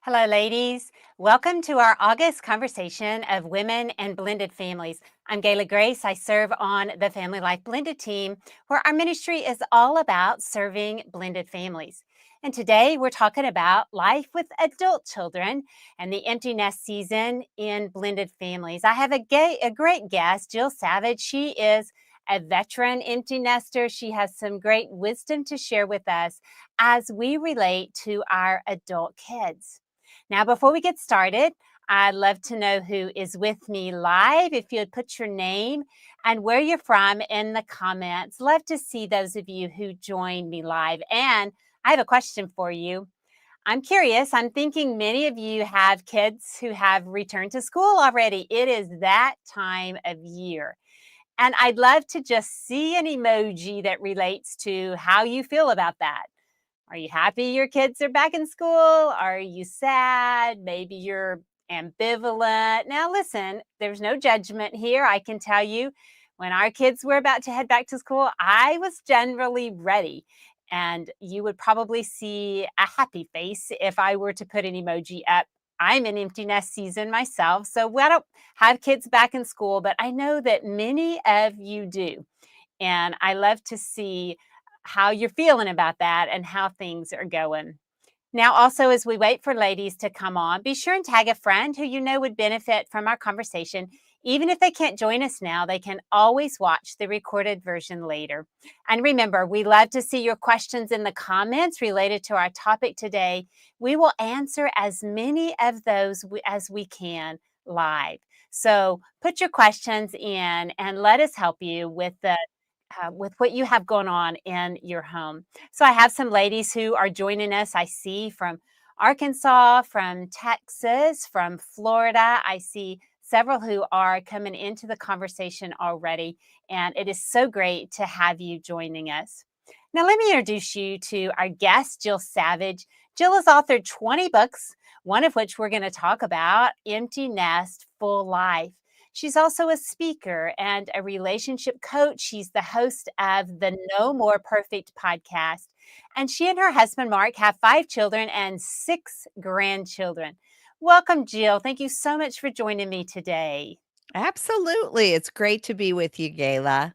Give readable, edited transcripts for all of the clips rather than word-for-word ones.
Hello, ladies. Welcome to our August conversation of women and blended families. I'm Gayla Grace. I serve on the Family Life Blended team, where our ministry is all about serving blended families. And today we're talking about life with adult children and the empty nest season in blended families. I have a great guest, Jill Savage. She is a veteran empty nester. She has some great wisdom to share with us as we relate to our adult kids. Now, before we get started, I'd love to know who is with me live. If you'd put your name and where you're from in the comments. Love to see those of you who joined me live. And I have a question for you. I'm curious. I'm thinking many of you have kids who have returned to school already. It is that time of year. And I'd love to just see an emoji that relates to how you feel about that. Are you happy your kids are back in school? Are you sad? Maybe you're ambivalent. Now, listen, there's no judgment here. I can tell you, when our kids were about to head back to school, I was generally ready. And you would probably see a happy face if I were to put an emoji up. I'm in empty nest season myself, so I don't have kids back in school, but I know that many of you do. And I love to see how you're feeling about that and how things are going. Now, also, as we wait for ladies to come on, be sure and tag a friend who you know would benefit from our conversation. Even if they can't join us now, they can always watch the recorded version later. And remember, we love to see your questions in the comments related to our topic today. We will answer as many of those as we can live. So put your questions in and let us help you with what you have going on in your home. So I have some ladies who are joining us. I see from Arkansas, from Texas, from Florida. I see several who are coming into the conversation already, and it is so great to have you joining us. Now, let me introduce you to our guest, Jill Savage. Jill has authored 20 books, one of which we're going to talk about, Empty Nest, Full Life. She's also a speaker and a relationship coach. She's the host of the No More Perfect podcast. And she and her husband, Mark, have 5 children and 6 grandchildren. Welcome, Jill. Thank you so much for joining me today. Absolutely. It's great to be with you, Gayla.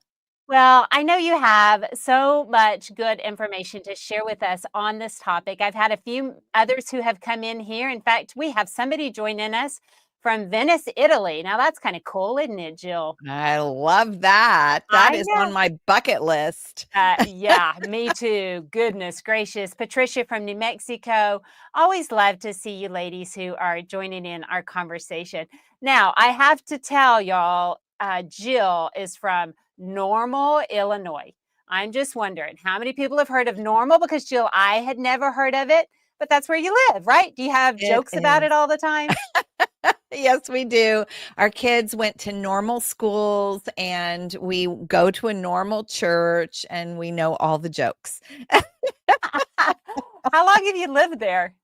Well, I know you have so much good information to share with us on this topic. I've had a few others who have come in here. In fact, we have somebody joining us from Venice, Italy. Now, that's kind of cool, isn't it, Jill? I love that. That I is know. on my bucket list. Yeah, me too. Goodness gracious. Patricia from New Mexico. Always love to see you ladies who are joining in our conversation. Now, I have to tell y'all, Jill is from Normal, Illinois. I'm just wondering how many people have heard of Normal, because Jill, I had never heard of it, but that's where you live, right? Do you have It jokes about is. it all the time? Yes, we do. Our kids went to normal schools and we go to a normal church and we know all the jokes. How long have you lived there?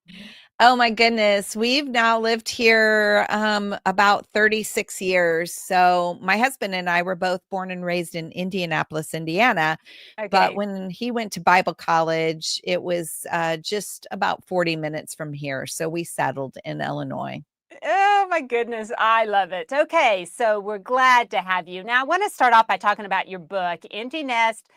Oh my goodness. We've now lived here about 36 years. So my husband and I were both born and raised in Indianapolis, Indiana. But Okay. when he went to Bible college, it was just about 40 minutes from here. So we settled in Illinois. Oh my goodness, I love it. Okay, so we're glad to have you. Now, I want to start off by talking about your book, Empty Nest,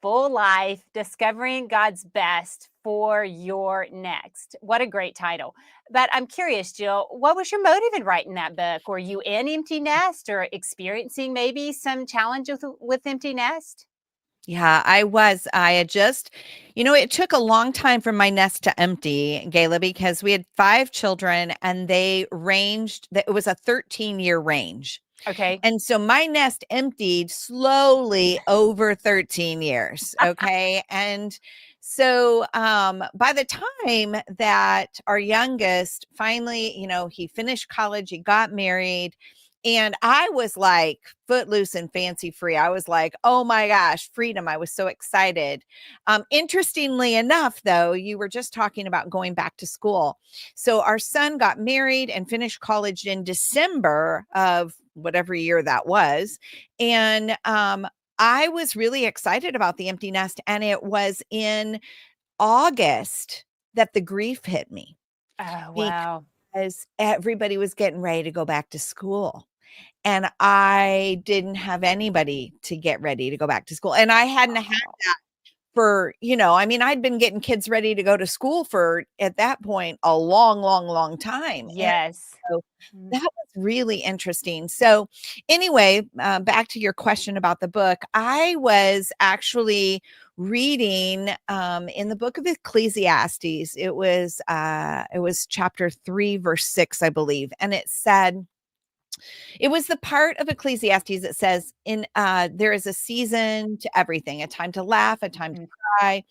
Full Life, Discovering God's Best for Your Next. What a great title. But I'm curious, Jill, what was your motive in writing that book? Were you in empty nest or experiencing maybe some challenges with empty nest? Yeah, I was. I had just, it took a long time for my nest to empty, Gayla, because we had 5 children and it was a 13-year range. Okay. And so my nest emptied slowly over 13 years. Okay. And so by the time that our youngest finally, he finished college, he got married, and I was like footloose and fancy free. I was like, oh my gosh, freedom. I was so excited. Interestingly enough, though, you were just talking about going back to school. So our son got married and finished college in December of whatever year that was. And I was really excited about the empty nest. And it was in August that the grief hit me. Oh, wow. because everybody was getting ready to go back to school. And I didn't have anybody to get ready to go back to school. And I hadn't had Oh, for, I mean, I'd been getting kids ready to go to school for, at that point, a long, long, long time. And yes. so Mm, that was really interesting. So, anyway, back to your question about the book, I was actually reading in the book of Ecclesiastes. It was chapter 3, verse 6, I believe, and it said, it was the part of Ecclesiastes that says, "In there is a season to everything, a time to laugh, a time to mhm. cry."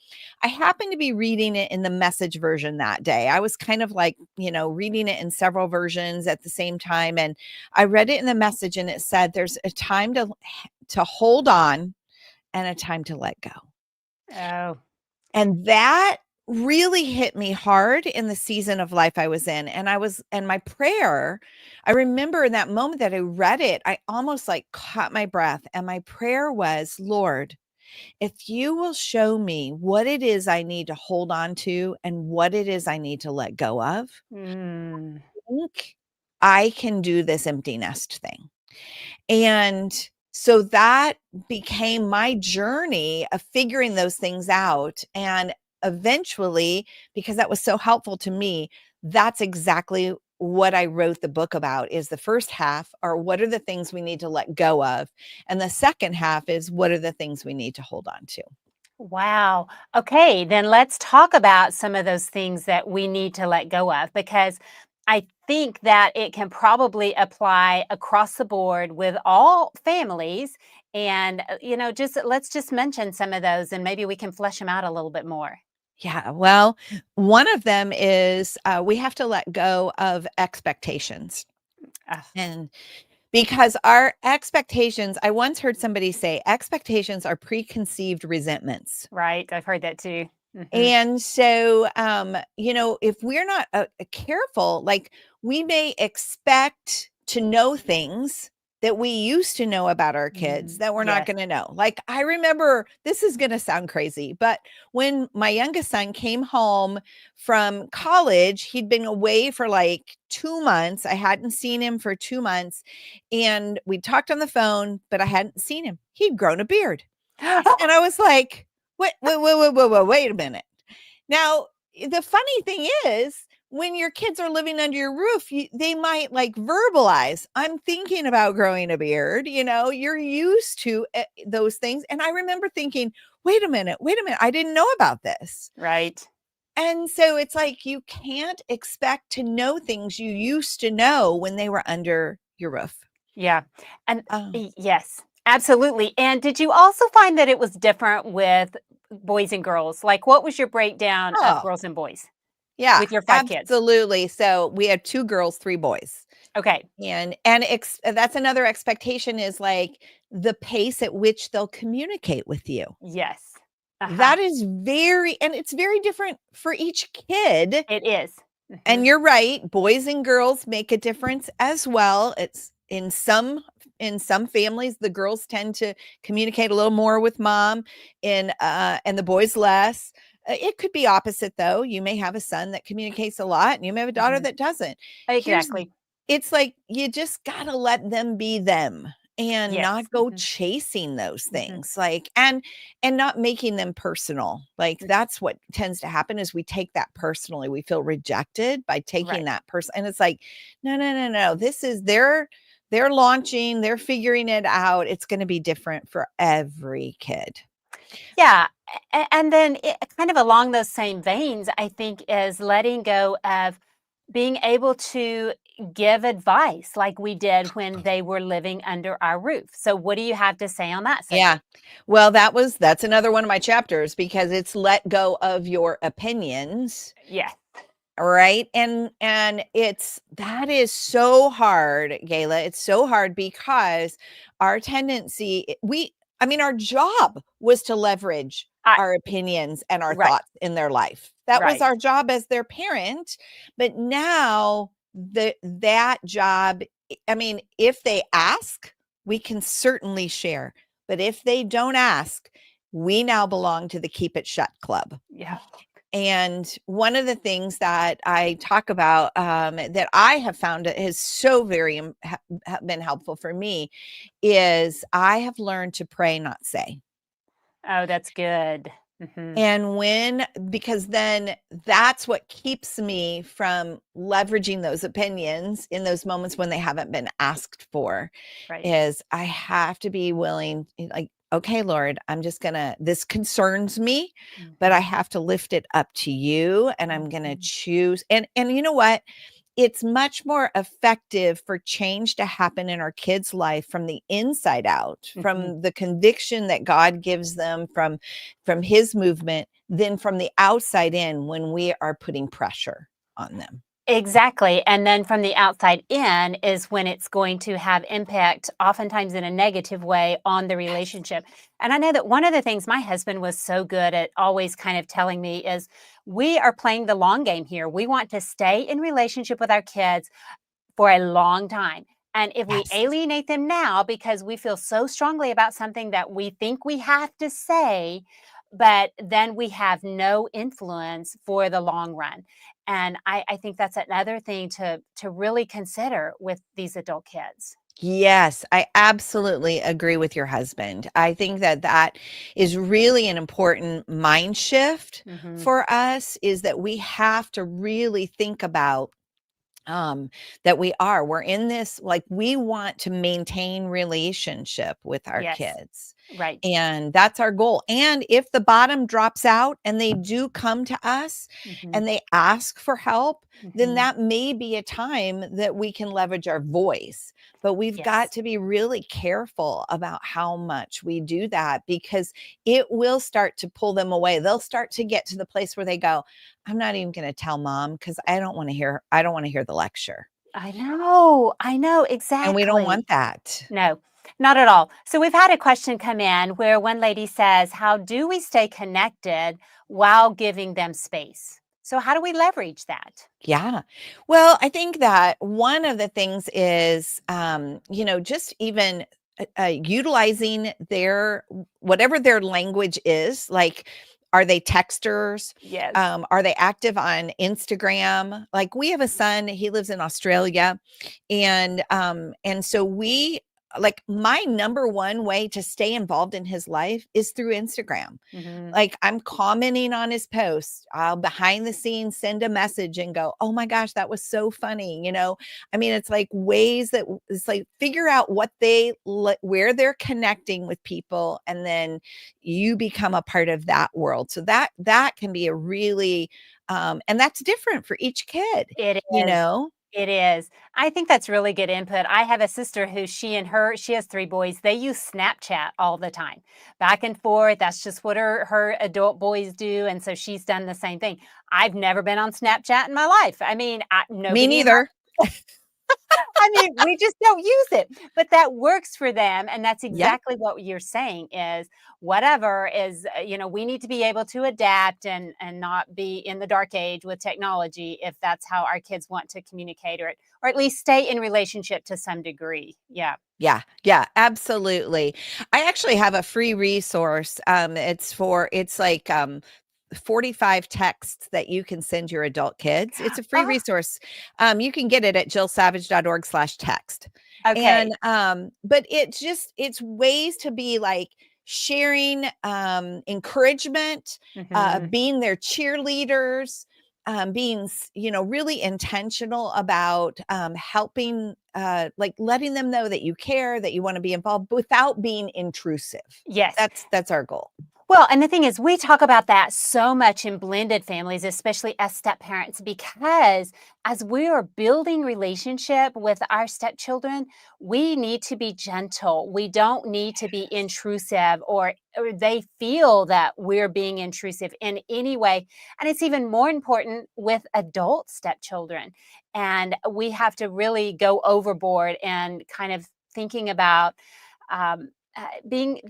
I happened to be reading it in the Message version that day. I was kind of like, reading it in several versions at the same time, and I read it in the Message, and it said, "There's a time to hold on and a time to let go." Oh, And that really hit me hard in the season of life I was in. And my prayer, I remember in that moment that I read it, I almost like caught my breath. And my prayer was, Lord, if you will show me what it is I need to hold on to and what it is I need to let go of, mm, I think I can do this empty nest thing. And so that became my journey of figuring those things out. And eventually, because that was so helpful to me, that's exactly what I wrote the book about. Is the first half are what are the things we need to let go of, and the second half is what are the things we need to hold on to. wow. Okay, then let's talk about some of those things that we need to let go of because I think that it can probably apply across the board with all families. And, just let's just mention some of those and maybe we can flesh them out a little bit more. Yeah, well, one of them is we have to let go of expectations. Ugh, And because our expectations, I once heard somebody say, expectations are preconceived resentments. right. I've heard that too. And so, if we're not careful, like we may expect to know things that we used to know about our kids that we're not Yes. going to know. Like, I remember, this is going to sound crazy, but when my youngest son came home from college, he'd been away for like 2 months. I hadn't seen him for 2 months. And we talked on the phone, but I hadn't seen him. He'd grown a beard. And I was like, wait a minute. Now, the funny thing is, when your kids are living under your roof, they might like verbalize, I'm thinking about growing a beard. You're used to those things. And I remember thinking, wait a minute, I didn't know about this. Right. And so it's like you can't expect to know things you used to know when they were under your roof. Yeah. And Oh, yes, absolutely. And did you also find that it was different with boys and girls? Like, what was your breakdown of oh, girls and boys yeah, with your 5 kids? absolutely. So we had 2 girls, 3 boys. Okay. And that's another expectation, is like the pace at which they'll communicate with you. Yes. Uh huh. That is and it's very different for each kid. It is. And Mhm. you're right, boys and girls make a difference as well. It's in some families, the girls tend to communicate a little more with mom, and the boys less. It could be opposite though. You may have a son that communicates a lot, and you may have a daughter Mhm. that doesn't. Here's Exactly. It's like you just gotta let them be them and Yes. not go chasing those Hmm. things, like, and not making them personal. Like, that's what tends to happen, is we take that personally. We feel rejected by taking Right. that person, and it's like, no, no, no, no. This is they're launching, they're figuring it out. It's going to be different for every kid. Yeah. And then, kind of along those same veins, I think, is letting go of being able to give advice like we did when they were living under our roof. So, what do you have to say on that Yeah. subject? Well, that's another one of my chapters, because it's let go of your opinions. Yes. Right? And it's that is so hard, Gayla. It's so hard because our tendency I mean, our job was to leverage I our opinions and our Right, thoughts in their life. That was right, our job as their parent. But now that job, I mean, if they ask, we can certainly share. But if they don't ask, we now belong to the keep it shut club. yeah, And one of the things that I talk about that I have found has so very been helpful for me is I have learned to pray, not say. Oh, that's good. Mhm. And because then that's what keeps me from leveraging those opinions in those moments when they haven't been asked for, Right. is I have to be willing, like, okay, Lord, this concerns me, but I Mhm. have to lift it up to you and I'm going to Mhm. choose. And you know what? It's much more effective for change to happen in our kids' life from the inside out, Mhm. from the conviction that God gives them from his movement than from the outside in when we are putting pressure on them. Exactly, and then from the outside in is when it's going to have impact, oftentimes in a negative way, on the Yes. relationship. And I know that one of the things my husband was so good at always kind of telling me is, "We are playing the long game here. We want to stay in relationship with our kids for a long time. And if we Yes. alienate them now because we feel so strongly about something that we think we have to say, but then we have no influence for the long run." And I think that's another thing to really consider with these adult kids. Yes, I absolutely agree with your husband. I think that that is really an important mind shift Hmm. for us, is that we have to really think about that we're in this, like, we want to maintain relationship with our Yes, kids, right. and that's our goal. And if the bottom drops out and they do come to us Hmm. and they ask for help, then Hmm. that may be a time that we can leverage our voice, but we've got Yes, to be really careful about how much we do that, because it will start to pull them away. They'll start to get to the place where they go, I'm not even gonna tell mom because I don't wanna hear the lecture, I know and we don't exactly. want that. No, not at all. So we've had a question come in where one lady says, "How do we stay connected while giving them space?" So, how do we leverage that? Yeah. Well, I think that one of the things is, just even, utilizing their whatever their language is, like, are they texters? Yes. Are they active on Instagram? Like, we have a son, he lives in Australia, and so my number one way to stay involved in his life is through Instagram. Hmm. Like, I'm commenting on his posts. I'll behind the scenes send a message and go, "Oh my gosh, that was so funny." I mean, it's like ways that it's like figure out where they're connecting with people, and then you become a part of that world. So that can be a really and that's different for each kid, It you is. know? It is. I think that's really good input. I have a sister who she has three boys. They use Snapchat all the time, back and forth. That's just what her adult boys do. And so she's done the same thing. I've never been on Snapchat in my life. I mean, Me nobody in neither. I mean, we just don't use it, but that works for them, and that's Yep. exactly what you're saying is whatever is, we need to be able to adapt and not be in the dark age with technology if that's how our kids want to communicate or at least stay in relationship to some degree. Yeah. Yeah, yeah, absolutely. I actually have a free resource. It's like 45 texts that you can send your adult kids. It's a free Oh, resource. You can get it at jillsavage.org/text. And okay. but it's ways to be like sharing encouragement, Mhm. being their cheerleaders, really intentional about helping, like letting them know that you care, that you want to be involved without being intrusive. Yes. That's our goal. Well, and the thing is, we talk about that so much in blended families, especially as step parents, because as we are building relationship with our stepchildren, we need to be gentle. We don't need to be intrusive or they feel that we're being intrusive in any way. And it's even more important with adult stepchildren. And we have to really go overboard and kind of thinking about being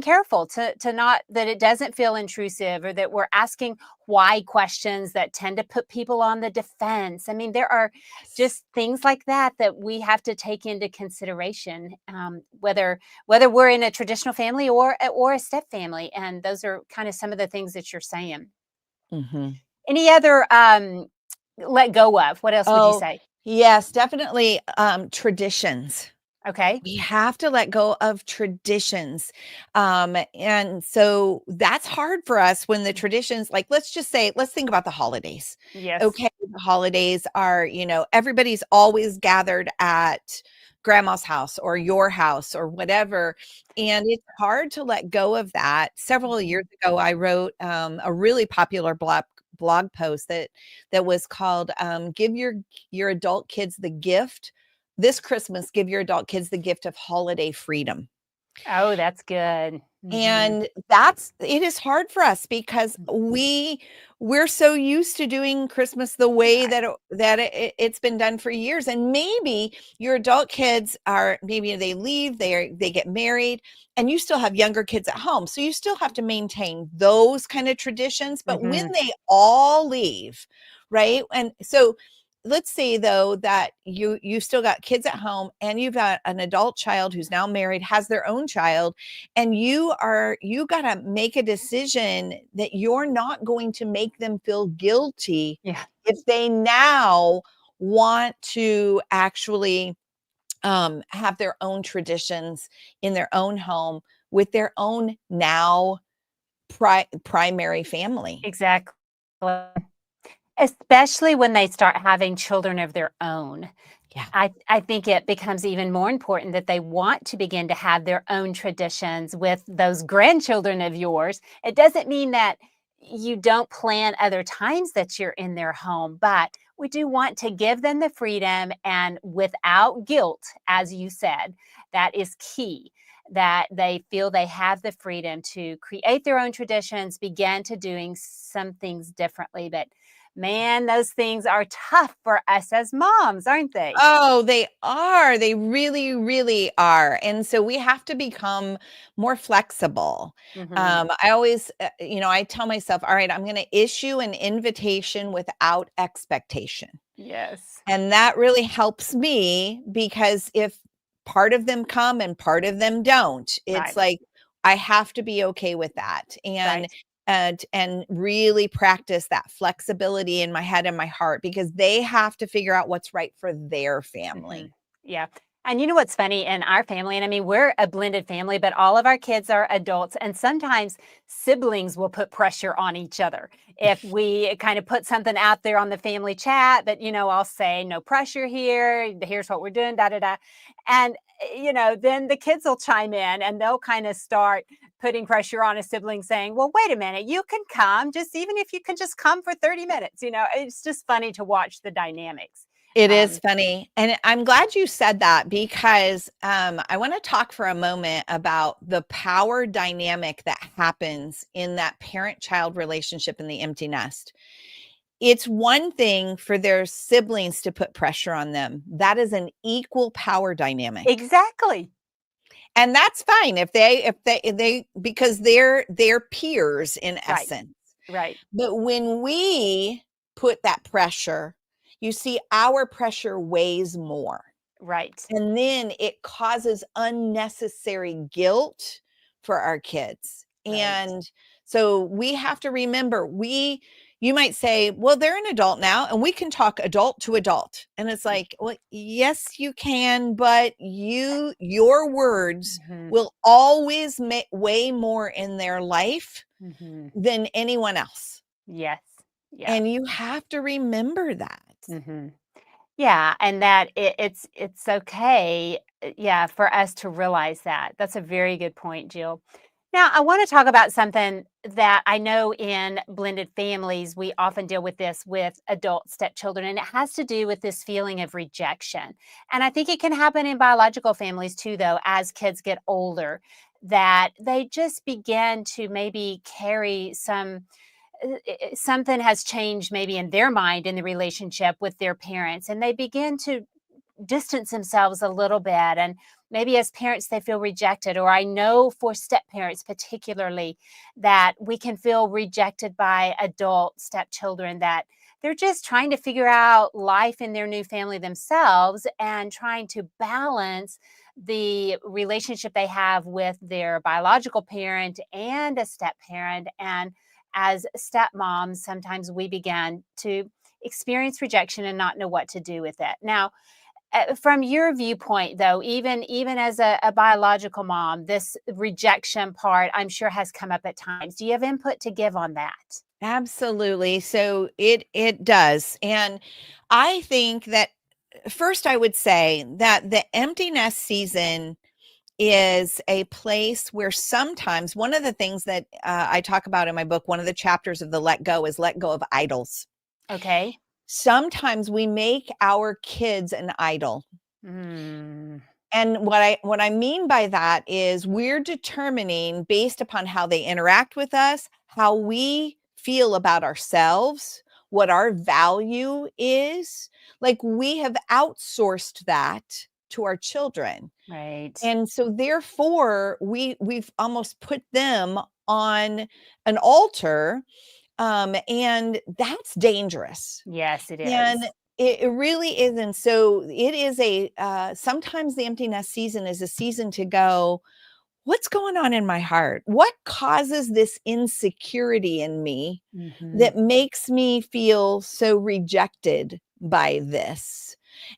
careful to not that it doesn't feel intrusive or that we're asking why questions that tend to put people on the defense. I mean, there are Yes. just things like that that we have to take into consideration, whether we're in a traditional family or a step family. And those are kind of some of the things that you're saying. Mhm. Any other let go of? What else would you Oh, say? yes, definitely, traditions. Okay. We have to let go of traditions. And so that's hard for us when the traditions, like, let's just say, let's think about the holidays. Yes. Okay. The holidays are, everybody's always gathered at grandma's house or your house or whatever. And it's hard to let go of that. Several Mhm. years ago, I wrote a really popular blog post that was called "Give Your Adult Kids the Gift This Christmas, give your adult kids the gift of holiday freedom." Oh, that's good. Mhm. And it is hard for us because we're so used to doing Christmas the way Right. it's been done for years. And maybe your adult kids maybe they leave, they get married, and you still have younger kids at home. So you still have to maintain those kind of traditions. But when Mhm. they all leave, right? And so let's say though that you still got kids at home and you've got an adult child who's now married, has their own child, and you got to make a decision that you're not going to make them feel guilty Yeah. if they now want to actually have their own traditions in their own home with their own now primary family. Exactly. Especially when they start having children of their own. Yeah. I think it becomes even more important that they want to begin to have their own traditions with those grandchildren of yours. It doesn't mean that you don't plan other times that you're in their home, but we do want to give them the freedom and without guilt, as you said, that is key. That they feel they have the freedom to create their own traditions, begin to doing some things differently. But man, those things are tough for us as moms, aren't they? Oh, they are. They really, really are. And so we have to become more flexible. Mhm. I always, I tell myself, all right, I'm going to issue an invitation without expectation. Yes. And that really helps me because if part of them come and part of them don't, it's Right. like I have to be okay with that and Right. really practice that flexibility in my head and my heart because they have to figure out what's right for their Mhm. family. Yeah. And you know what's funny in our family? And I mean, we're a blended family, but all of our kids are adults. And sometimes siblings will put pressure on each other. If we kind of put something out there on the family chat that, I'll say, no pressure here, here's what we're doing, da da da. And, then the kids will chime in and they'll kind of start putting pressure on a sibling saying, well, wait a minute, you can come, just even if you can just come for 30 minutes. It's just funny to watch the dynamics. It is Um, funny, and I'm glad you said that because, I wanna talk for a moment about the power dynamic that happens in that parent-child relationship in the empty nest. It's one thing for their siblings to put pressure on them. That is an equal power dynamic, Exactly. and that's fine if they because they're peers in Right, essence. right, But when we put that pressure, you see our pressure weighs more. right. And then it causes unnecessary guilt for our kids. Right. And so we have to remember you might say, well, they're an adult now and we can talk adult to adult. And it's like, well, yes, you can, but your words Mhm, will always weigh more in their life mhm. than anyone else. Yes. Yeah. And you have to remember that. Mhm. Yeah, and that it's okay, yeah, for us to realize that. That's a very good point, Jill. Now, I want to talk about something that I know in blended families, we often deal with this with adult stepchildren, and it has to do with this feeling of rejection. And I think it can happen in biological families too, though, as kids get older, that they just begin to maybe carry something has changed maybe in their mind in the relationship with their parents, and they begin to distance themselves a little bit. And maybe as parents, they feel rejected. Or I know for step parents, particularly, that we can feel rejected by adult stepchildren, that they're just trying to figure out life in their new family themselves and trying to balance the relationship they have with their biological parent and a step parent. And as stepmoms, sometimes we began to experience rejection and not know what to do with it. Now, from your viewpoint, though, even as a biological mom, this rejection part, I'm sure, has come up at times. Do you have input to give on that? Absolutely. So it does. And I think that first I would say that the empty nest season is a place where sometimes one of the things that I talk about in my book, one of the chapters of the let go is let go of idols. Okay. Sometimes we make our kids an idol. Mm, And what I mean by that is we're determining based upon how they interact with us, how we feel about ourselves, what our value is. Like we have outsourced that to our children. right. And so therefore we've almost put them on an altar, and that's dangerous. Yes, it And is. it really is. And so it is sometimes the empty nest season is a season to go, what's going on in my heart? What causes this insecurity in me Hmm. that makes me feel so rejected by this?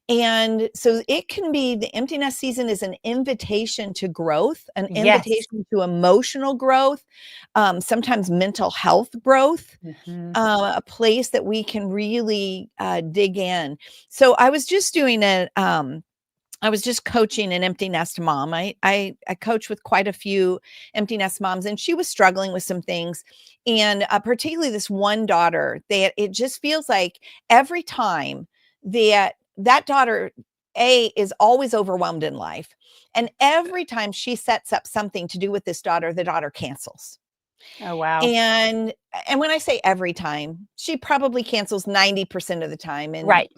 And so it can be the empty nest season is an invitation to growth, an Yes. invitation to emotional growth, sometimes mental health growth, Hmm. a place that we can really dig in. So I was just coaching an empty nest mom. I coach with quite a few empty nest moms, and she was struggling with some things, and particularly this one daughter. That it just feels like every time that daughter is always overwhelmed in life, and every time she sets up something to do with this daughter, the daughter cancels. Oh, wow. And when I say every time, she probably cancels 90% of the time, and Right.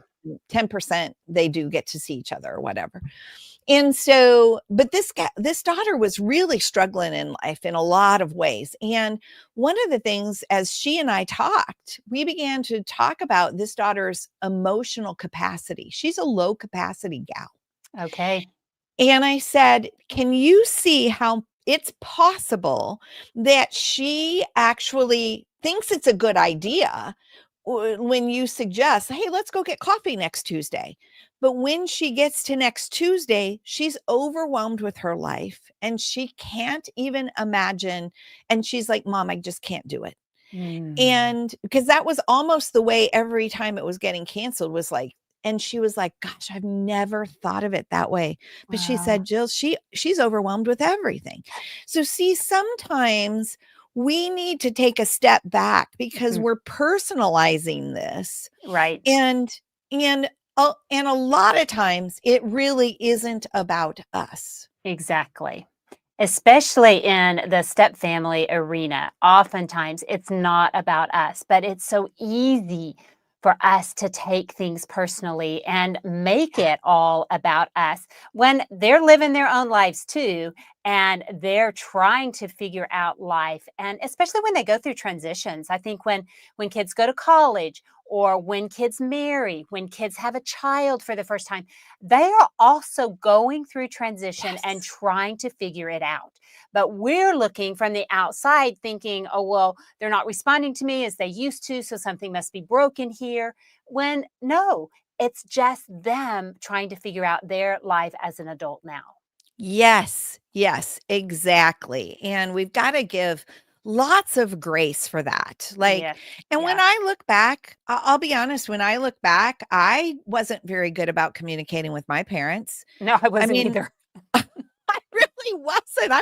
10% they do get to see each other or whatever. And so, but this daughter was really struggling in life in a lot of ways. And one of the things as she and I talked, we began to talk about this daughter's emotional capacity. She's a low capacity gal. Okay. And I said, "Can you see how it's possible that she actually thinks it's a good idea when you suggest, hey, let's go get coffee next Tuesday?" But when she gets to next Tuesday, she's overwhelmed with her life and she can't even imagine. And she's like, "Mom, I just can't do it." Mm. And because that was almost the way every time it was getting canceled was like, and she was like, "Gosh, I've never thought of it that way." But she Wow. said, "Jill, she's overwhelmed with everything." So see, sometimes we need to take a step back because Mhm. we're personalizing this. Right. And and a lot of times it really isn't about us. Exactly. Especially in the step family arena. Oftentimes, it's not about us, but it's so easy for us to take things personally and make Yeah. it all about us when they're living their own lives too. And they're trying to figure out life. And especially when they go through transitions. I think when kids go to college or when kids marry, when kids have a child for the first time, they are also going through transition and Yes. trying to figure it out. But we're looking from the outside thinking, oh, well, they're not responding to me as they used to, so something must be broken here. When no, it's just them trying to figure out their life as an adult now. Yes, yes, exactly. And we've got to give lots of grace for that. Like, Yes. and when Yeah. I look back, I'll be honest, when I look back, I wasn't very good about communicating with my parents. No, I I wasn't mean, either. I really wasn't.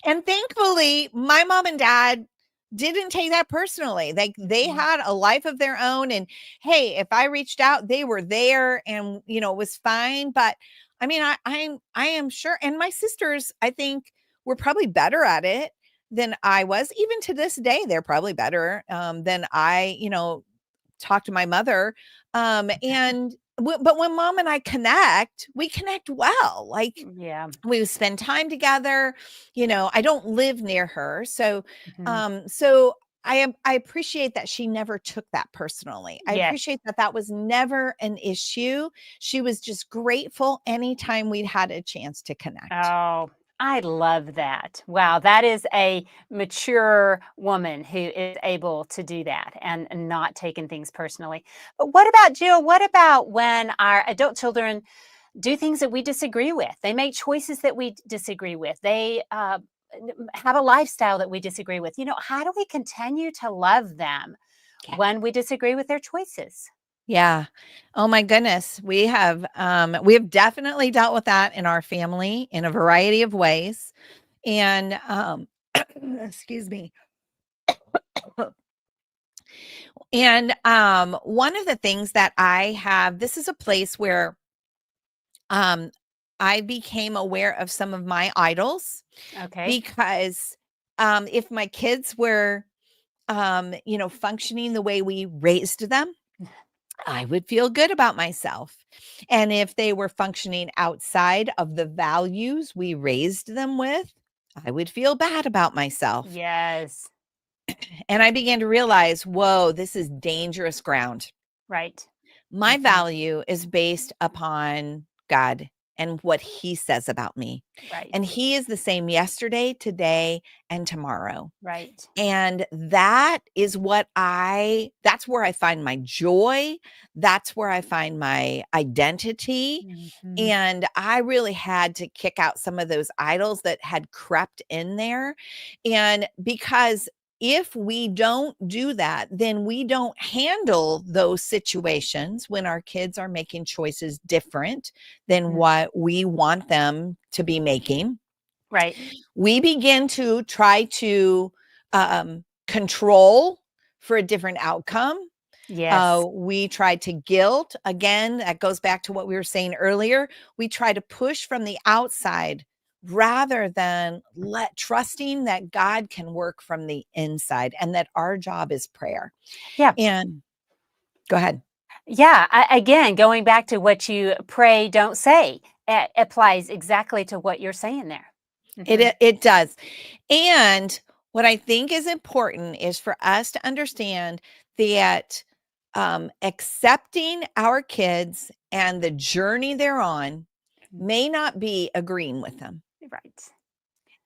And thankfully, my mom and dad didn't take that personally. They Mm. had a life of their own. And hey, if I reached out, they were there and it was fine. But I mean, I am sure. And my sisters, I think, were probably better at it than I was. Even to this day, they're probably better than I, talk to my mother. But when mom and I connect, we connect well. Like Yeah. we spend time together. I don't live near her, so Mhm. so I appreciate that she never took that personally. I Yes. appreciate that that was never an issue. She was just grateful anytime we'd had a chance to connect. Oh, I love that. Wow, that is a mature woman who is able to do that and not taking things personally. But what about Jill? What about when our adult children do things that we disagree with? They make choices that we disagree with. They have a lifestyle that we disagree with. How do we continue to love them when we disagree with their choices? Yeah. Oh my goodness. We have definitely dealt with that in our family in a variety of ways. And excuse me. And one of the things that this is a place where um I became aware of some of my idols Okay. because if my kids were functioning the way we raised them, I would feel good about myself. And if they were functioning outside of the values we raised them with, I would feel bad about myself. Yes. And I began to realize, whoa, this is dangerous ground. Right. My Mhm. value is based upon God and what he says about me. Right. And he is the same yesterday, today, and tomorrow. Right. And that's where I find my joy. That's where I find my identity. Mhm. And I really had to kick out some of those idols that had crept in there. And because if we don't do that, then we don't handle those situations when our kids are making choices different than Mm. what we want them to be making. Right. We begin to try to control for a different outcome. Yes. We try to guilt. Again, that goes back to what we were saying earlier. We try to push from the outside rather than trusting that God can work from the inside and that our job is prayer. Yeah. And go ahead. Yeah. Again, going back to what you pray, don't say, applies exactly to what you're saying there. It Hmm. it does. And what I think is important is for us to understand that accepting our kids and the journey they're on may not be agreeing with them. Right.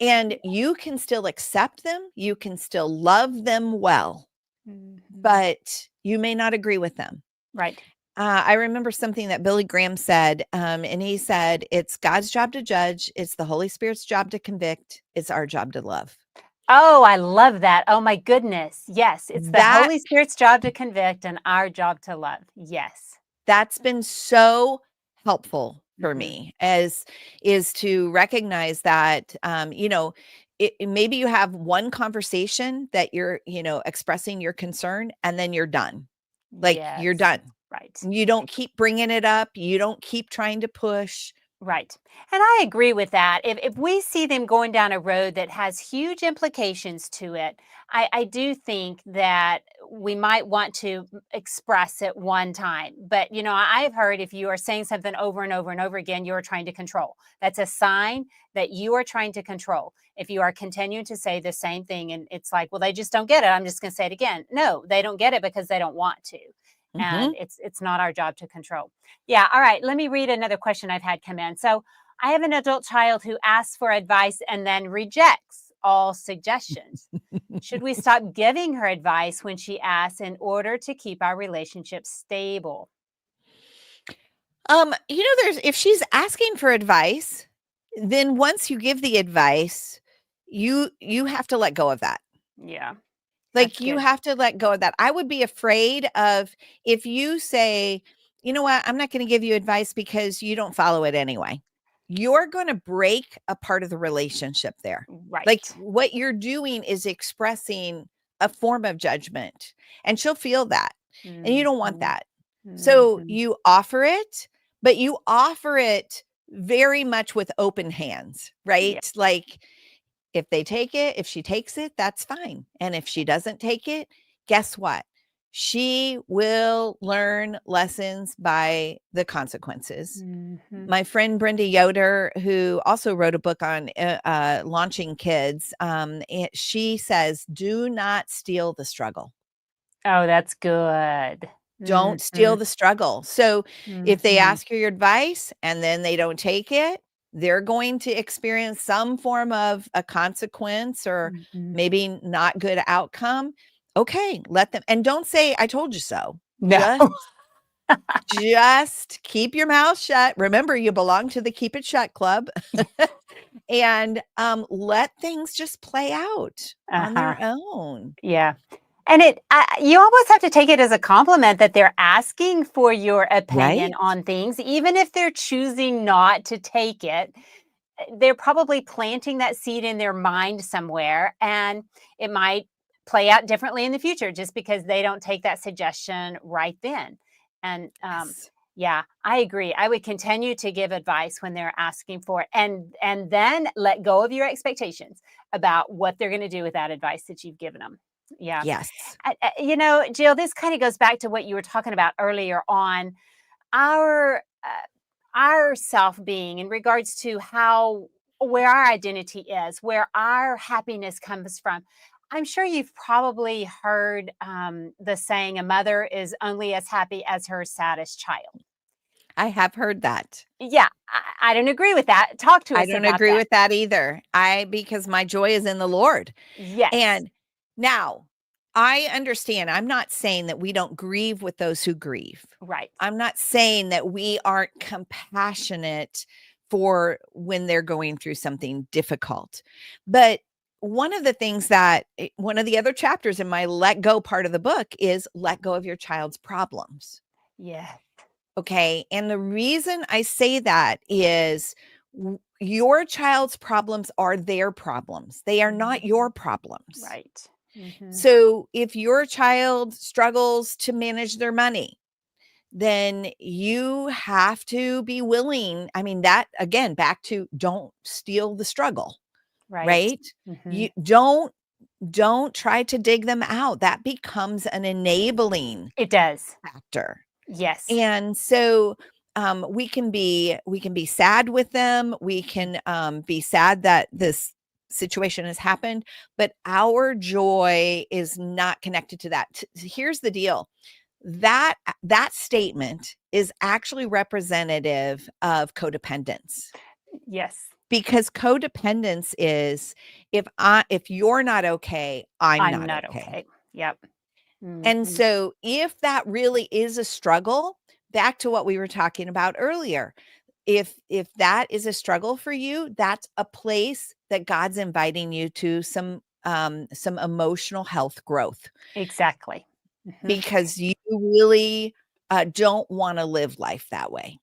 And you can still accept them, you can still love them well, Mhm. but you may not agree with them. Right. I remember something that Billy Graham said, and he said, it's God's job to judge, it's the Holy Spirit's job to convict, it's our job to love. Oh, I love that. Oh my goodness. Yes. It's the That Holy Spirit's job to convict and our job to love. Yes. that's been so helpful for Hmm. me as is to recognize that maybe you have one conversation that you're expressing your concern and then you're done, like you're Yes. done. Right. You don't keep bringing it up, you don't keep trying to push. Right. And I agree with that. If we see them going down a road that has huge implications to it, I do think that we might want to express it one time. But, I've heard if you are saying something over and over and over again, you are trying to control. That's a sign that you are trying to control. If you are continuing to say the same thing and it's like, well, they just don't get it. I'm just going to say it again. No, they don't get it because they don't want to. And Mhm. it's not our job to control. Yeah. All right. Let me read another question I've had come in. So I have an adult child who asks for advice and then rejects all suggestions. Should we stop giving her advice when she asks in order to keep our relationship stable? There's if she's asking for advice, then once you give the advice, you have to let go of that. Yeah, that's Like, you good. have to let go of that. I would be afraid of if you say, "You know what? I'm not gonna give you advice because you don't follow it anyway." You're gonna break a part of the relationship there. Like, Right. what you're doing is expressing a form of judgment, and she'll feel that, and you Hmm. don't want that. So, Hmm. you offer it, but you offer it very much with open hands, Yeah. right? Like, if she takes it, that's fine. And if she doesn't take it, guess what? She will learn lessons by the consequences. Hmm. My friend Brenda Yoder, who also wrote a book on launching kids, she says, do not steal the struggle. Oh, that's good. Hmm. Don't steal the struggle. So if they Hmm. ask you your advice and then they don't take it, they're going to experience some form of a consequence or Mhm. maybe not good outcome. Okay, let them, and don't say, I told you so. No. Just keep your mouth shut. Remember, you belong to the Keep It Shut Club. And let things just play out on Uh-huh. their own. Yeah. And you almost have to take it as a compliment that they're asking for your opinion Right? on things, even if they're choosing not to take it. They're probably planting that seed in their mind somewhere, and it might play out differently in the future just because they don't take that suggestion right then. And Yes. yeah, I agree. I would continue to give advice when they're asking for it, and then let go of your expectations about what they're going to do with that advice that you've given them. Yeah. Yes. Jill, this kind of goes back to what you were talking about earlier on our our self-being in regards to how where our identity is, where our happiness comes from. I'm sure you've probably heard the saying, "A mother is only as happy as her saddest child." I have heard that. Yeah, I don't agree with that. Talk to I us don't about agree that. with that either. Because my joy is in the Lord. Yes, And now I understand. I'm not saying that we don't grieve with those who grieve. right. I'm not saying that we aren't compassionate for when they're going through something difficult. But one of the other chapters in my let go part of the book is let go of your child's problems. Yeah. Okay. And the reason I say that is your child's problems are their problems, they are not your Mhm. problems. Right. Hmm. So if your child struggles to manage their money, then you have to be willing. I mean, that again, back to don't steal the struggle, Right. right? Hmm. You don't try to dig them out. That becomes an enabling It does. factor. Yes. And so we can be sad with them. We can be sad that this situation has happened, but our joy is not connected to that. Here's the deal. That statement is actually representative of codependence, Yes. because codependence is, if you're not okay, I'm I'm not not okay. okay. Yep. And Mhm. so if that really is a struggle, back to what we were talking about earlier, if that is a struggle for you, that's a place that God's inviting you to some emotional health growth, Exactly. Mhm. because you really don't want to live life that way.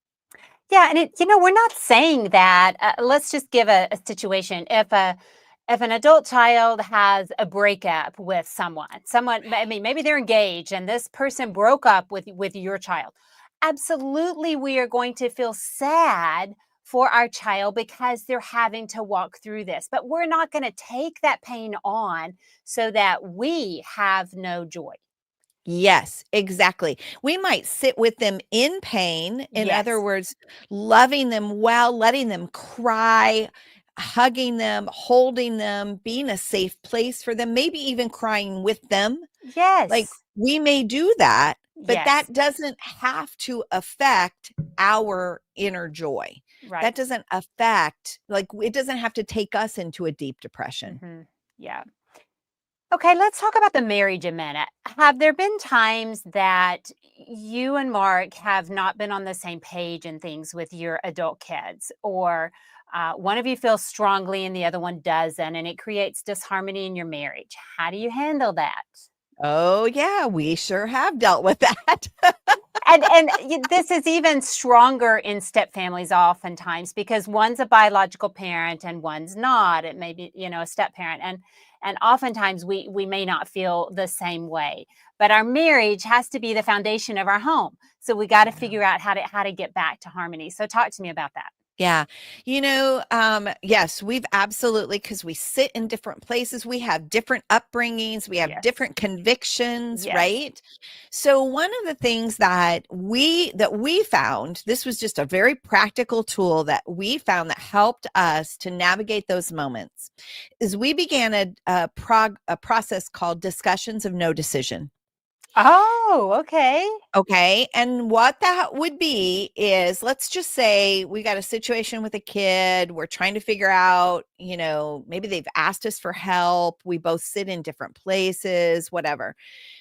Yeah, and we're not saying that. Let's just give a situation. If an adult child has a breakup with someone, I mean, maybe they're engaged, and this person broke up with your child. Absolutely, we are going to feel sad for our child because they're having to walk through this. But we're not going to take that pain on so that we have no joy. Yes, exactly. We might sit with them in pain. In other Yes. words, loving them well, letting them cry, hugging them, holding them, being a safe place for them, maybe even crying with them. Like, Yes. we may do that, but Yes. that doesn't have to affect our inner joy. That Right. doesn't affect, like, it doesn't have to take us into a deep depression. Hmm. Yeah. Okay, let's talk about the marriage a minute. Have there been times that you and Mark have not been on the same page in things with your adult kids, or one of you feels strongly and the other one doesn't, and it creates disharmony in your marriage? How do you handle that? Oh, yeah, we sure have dealt with that. This is even stronger in step families oftentimes because one's a biological parent and one's not. It may be, a step parent, and oftentimes we may not feel the same way. But our marriage has to be the foundation of our home, so we got to Yeah. figure out how to get back to harmony. So talk to me about that. Yeah. Yes, we've absolutely, because we sit in different places, we have different upbringings, we have Yes. different convictions, Yes. right? So one of the things that we found, this was just a very practical tool that we found that helped us to navigate those moments, is we began a process called discussions of no decision. Oh, okay. Okay. And what that would be is, let's just say we got a situation with a kid. We're trying to figure out, maybe they've asked us for help. We both sit in different places, whatever.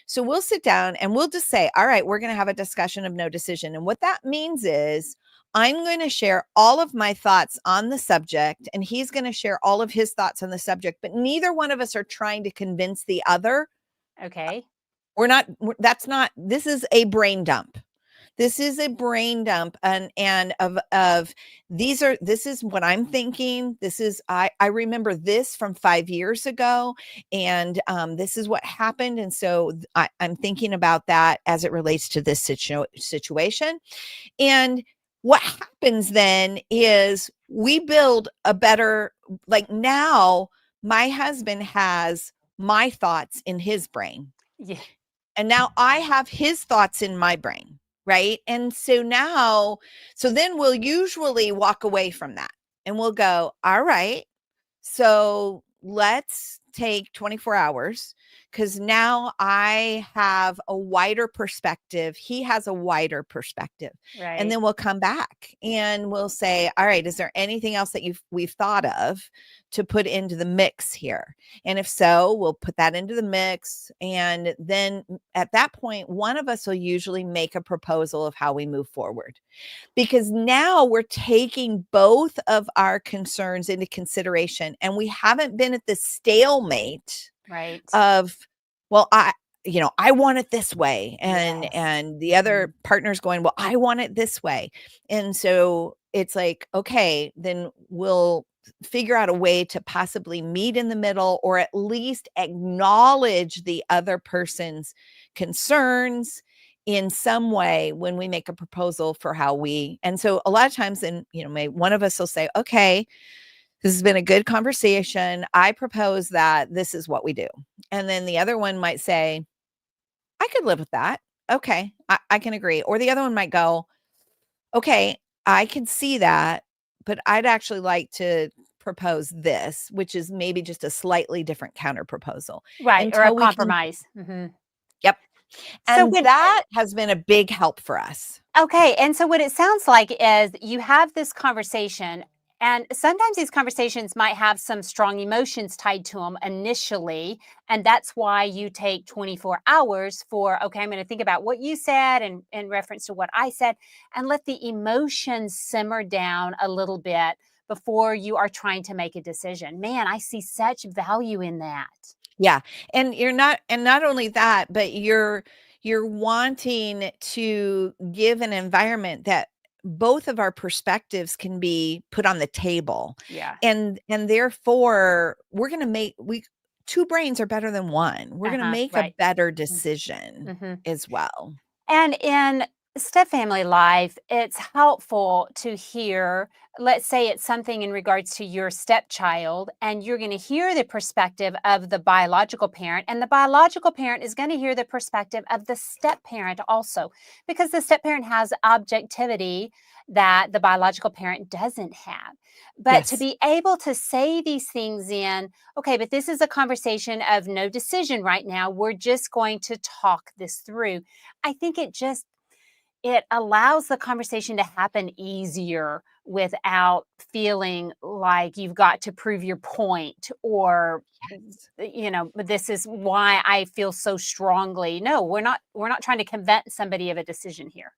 So we'll sit down and we'll just say, all right, we're going to have a discussion of no decision. And what that means is, I'm going to share all of my thoughts on the subject, and he's going to share all of his thoughts on the subject. But neither one of us are trying to convince the other. Okay. That's not, this is a brain dump. This is a brain dump, and of this is what I'm thinking. This is, I remember this from 5 years ago, and this is what happened. And so I'm thinking about that as it relates to this situation. And what happens then is we build a better, like, now my husband has my thoughts in his brain. Yeah. And now I have his thoughts in my brain, right? And so then we'll usually walk away from that and we'll go, all right, so let's take 24 hours, because now I have a wider perspective. He has a wider perspective. And Right. then we'll come back and we'll say, all right, is there anything else that we've thought of to put into the mix here? And if so, we'll put that into the mix. And then at that point, one of us will usually make a proposal of how we move forward, because now we're taking both of our concerns into consideration, and we haven't been at the stalemate Right. of, well, I want it this way, and Yes. the other partner's going, well, I want it this way. And so it's like, okay, then we'll figure out a way to possibly meet in the middle, or at least acknowledge the other person's concerns in some way when we make a proposal for how we. And so a lot of times, then, one of us will say, okay, this has been a good conversation. I propose that this is what we do. And then the other one might say, I could live with that. Okay, I can agree. Or the other one might go, okay, I can see that, but I'd actually like to propose this, which is maybe just a slightly different counter proposal, Right. Or a until we can. compromise. Hmm. Yep. So And when that has been a big help for us. Okay, and so what it sounds like is you have this conversation, and sometimes these conversations might have some strong emotions tied to them initially, and that's why you take 24 hours for, okay, I'm going to think about what you said and in reference to what I said, and let the emotions simmer down a little bit before you are trying to make a decision. Man, I see such value in that. Yeah. And not only that, but you're wanting to give an environment that both of our perspectives can be put on the table. Yeah. And therefore, we're going to make we two brains are better than one. We're going to Uh-huh. make a Right. better decision Mm-hmm. as well. And in step family life, it's helpful to hear, let's say it's something in regards to your stepchild, and you're going to hear the perspective of the biological parent, and the biological parent is going to hear the perspective of the step parent also, because the step parent has objectivity that the biological parent doesn't have. But to Yes. be able to say these things in, okay, but this is a conversation of no decision right now. We're just going to talk this through. I think it allows the conversation to happen easier without feeling like you've got to prove your point, or this is why I feel so strongly. No, we're not trying to convince somebody of a decision here.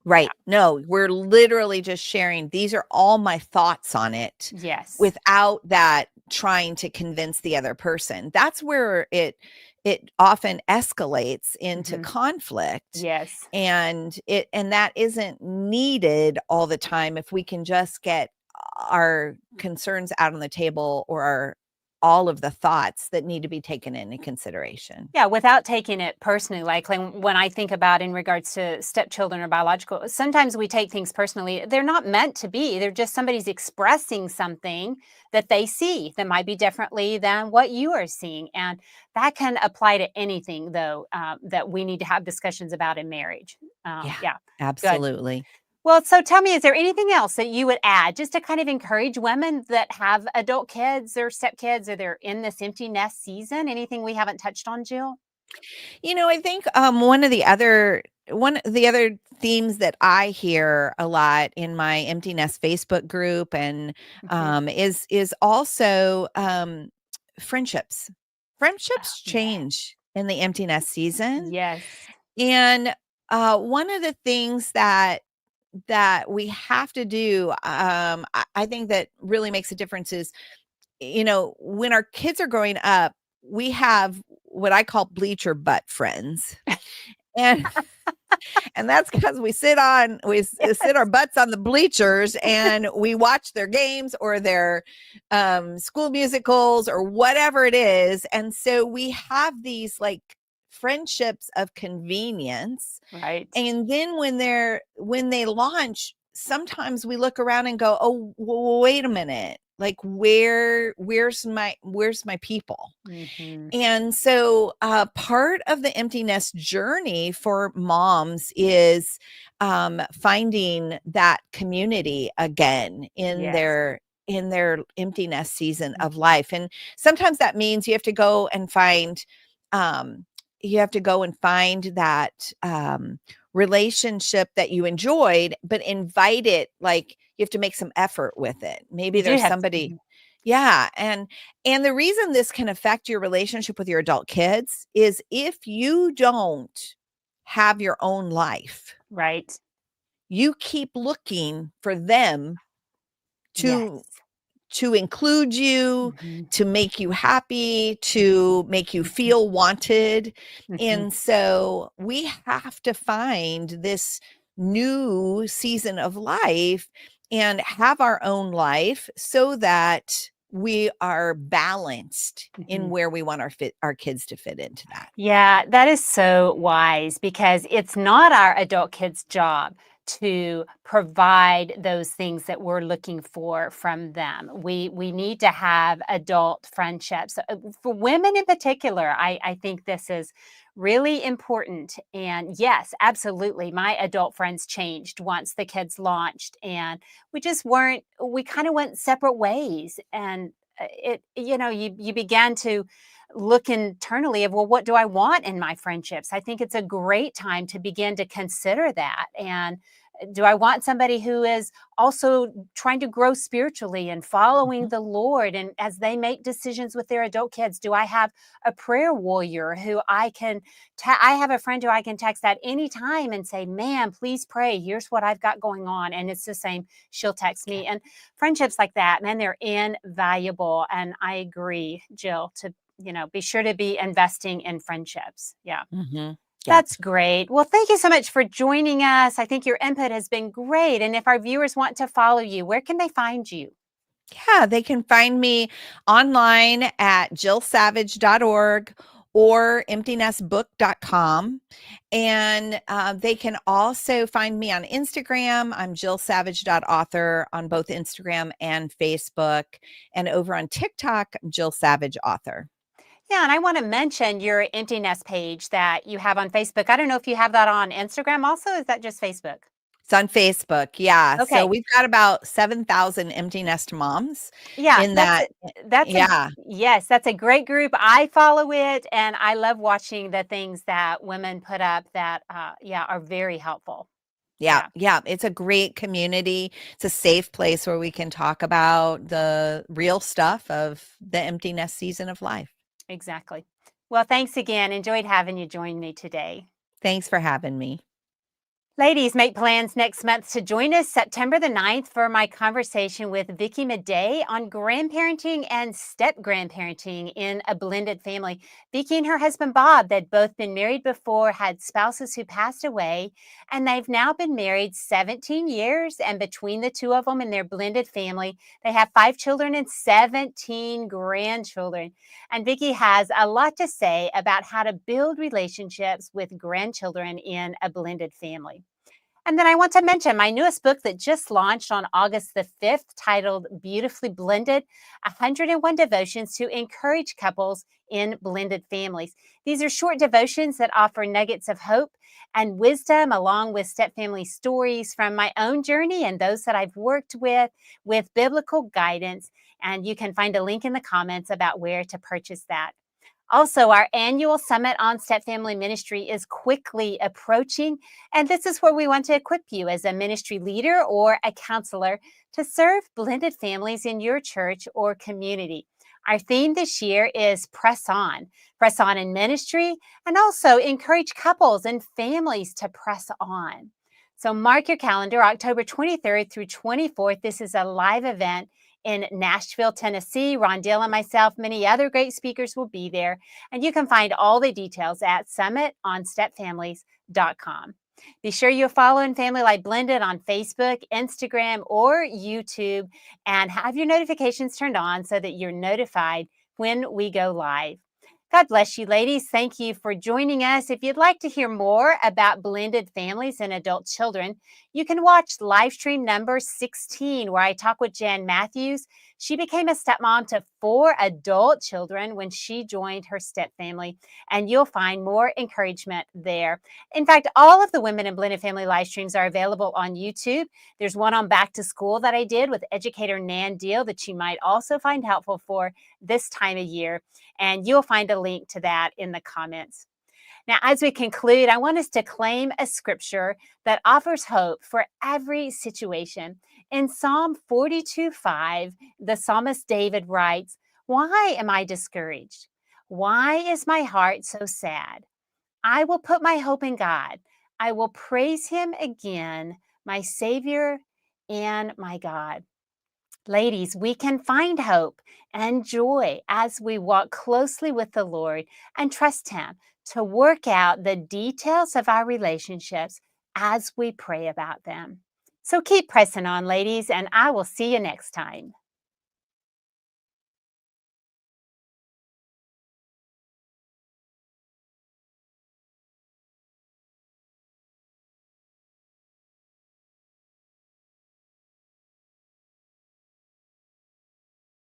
Yeah. Right. No, we're literally just sharing. These are all my thoughts on it, Yes. without that trying to convince the other person. That's where it often escalates into Hmm. conflict. Yes. And that isn't needed all the time if we can just get our concerns out on the table, or all of the thoughts that need to be taken into consideration. Yeah, without taking it personally, like when I think about in regards to stepchildren or biological, sometimes we take things personally. They're not meant to be. They're just somebody's expressing something that they see that might be differently than what you are seeing. And that can apply to anything, though, that we need to have discussions about in marriage. Yeah, Yeah, good. absolutely. Well, so tell me, is there anything else that you would add just to kind of encourage women that have adult kids or stepkids, or they're in this empty nest season? Anything we haven't touched on, Jill? I think one of the other themes that I hear a lot in my empty nest Facebook group and Mhm. is also friendships. Oh, Friendships yeah. change in the empty nest season, Yes. and one of the things that we have to do, I think that really makes a difference is, when our kids are growing up, we have what I call bleacher butt friends. And and that's because we sit our Yes. butts on the bleachers and we watch their games or their school musicals or whatever it is. And so we have these like friendships of convenience. Right. And then when they launch, sometimes we look around and go, "Oh, wait a minute. Like where's my people?" Mhm. And so, part of the empty nest journey for moms is finding that community again Yes. in their empty nest season of Mhm. life. And sometimes that means um, you have to go and find that relationship that you enjoyed, but invite it. Like you have to make some effort with it. Maybe You do there's have to. somebody. Mhm. Yeah, and the reason this can affect your relationship with your adult kids is if you don't have your own life, Right. you keep looking for them to Yes. to include you, Mhm. to make you happy, to make you Mhm. feel wanted. Mhm. And so we have to find this new season of life and have our own life so that we are balanced in Mhm. where we want our kids to fit into that. Yeah, that is so wise because it's not our adult kids' job to provide those things that we're looking for from them. We need to have adult friendships. For women in particular, I think this is really important. And yes, absolutely. My adult friends changed once the kids launched and we kind of went separate ways. And you began to look internally of, well, what do I want in my friendships? I think it's a great time to begin to consider that. And do I want somebody who is also trying to grow spiritually and following Mhm. the Lord? And as they make decisions with their adult kids, do I have a prayer warrior who I have a friend who I can text at any time and say, "Man, please pray. Here's what I've got going on." And it's the same. She'll text Yeah. me. And friendships like that, man, they're invaluable. And I agree, Jill, to be sure to be investing in friendships. Yeah. Mhm. Yeah. That's great. Well, thank you so much for joining us. I think your input has been great. And if our viewers want to follow you, where can they find you? Yeah, they can find me online at jillsavage.org or emptynestbook.com. And they can also find me on Instagram. I'm jillsavage.author on both Instagram and Facebook. And over on TikTok, I'm Jill Savage Author. Yeah, and I want to mention your empty nest page that you have on Facebook. I don't know if you have that on Instagram also. Is that just Facebook? It's on Facebook. Yeah. So Okay. we've got about 7,000 empty nest moms Yeah, in that. that's a Yeah. yes, that's a great group. I follow it and I love watching the things that women put up that yeah, are very helpful. Yeah, Yeah, yeah, it's a great community. It's a safe place where we can talk about the real stuff of the empty nest season of life. exactly. Well, thanks again. Enjoyed having you join me today. Thanks for having me. Ladies, make plans next month to join us September the 9th for my conversation with Vicki Madej on grandparenting and step grandparenting in a blended family. Vicki and her husband Bob, they'd both been married before, had spouses who passed away, and they've now been married 17 years. And between the two of them and their blended family, they have 5 children and 17 grandchildren. And Vicki has a lot to say about how to build relationships with grandchildren in a blended family. And then I want to mention my newest book that just launched on August the 5th, titled Beautifully Blended: 101 Devotions to Encourage Couples in Blended Families. These are short devotions that offer nuggets of hope and wisdom, along with step family stories from my own journey and those that I've worked with biblical guidance. And you can find a link in the comments about where to purchase that. Also, our annual Summit on Step Family Ministry is quickly approaching, and this is where we want to equip you as a ministry leader or a counselor to serve blended families in your church or community. Our theme this year is press on in ministry, and also encourage couples and families to press on. So mark your calendar, October 23rd through 24th. This is a live event in Nashville, Tennessee. Rondell and myself, many other great speakers will be there. And you can find all the details at summitonstepfamilies.com. Be sure you're following Family Life Blended on Facebook, Instagram, or YouTube, and have your notifications turned on so that you're notified when we go live. God bless you, ladies. Thank you for joining us. If you'd like to hear more about blended families and adult children, you can watch live stream number 16, where I talk with Jan Matthews. She became a stepmom to 4 adult children when she joined her step family, and you'll find more encouragement there. In fact, all of the Women in Blended Family live streams are available on YouTube. There's one on back to school that I did with educator Nan Deal that you might also find helpful for this time of year, and you'll find a link to that in the comments. Now, as we conclude, I want us to claim a scripture that offers hope for every situation. In Psalm 42:5, the psalmist David writes, "Why am I discouraged? Why is my heart so sad? I will put my hope in God. I will praise him again, my Savior and my God." Ladies, we can find hope and joy as we walk closely with the Lord and trust Him to work out the details of our relationships as we pray about them. So keep pressing on, ladies, and I will see you next time.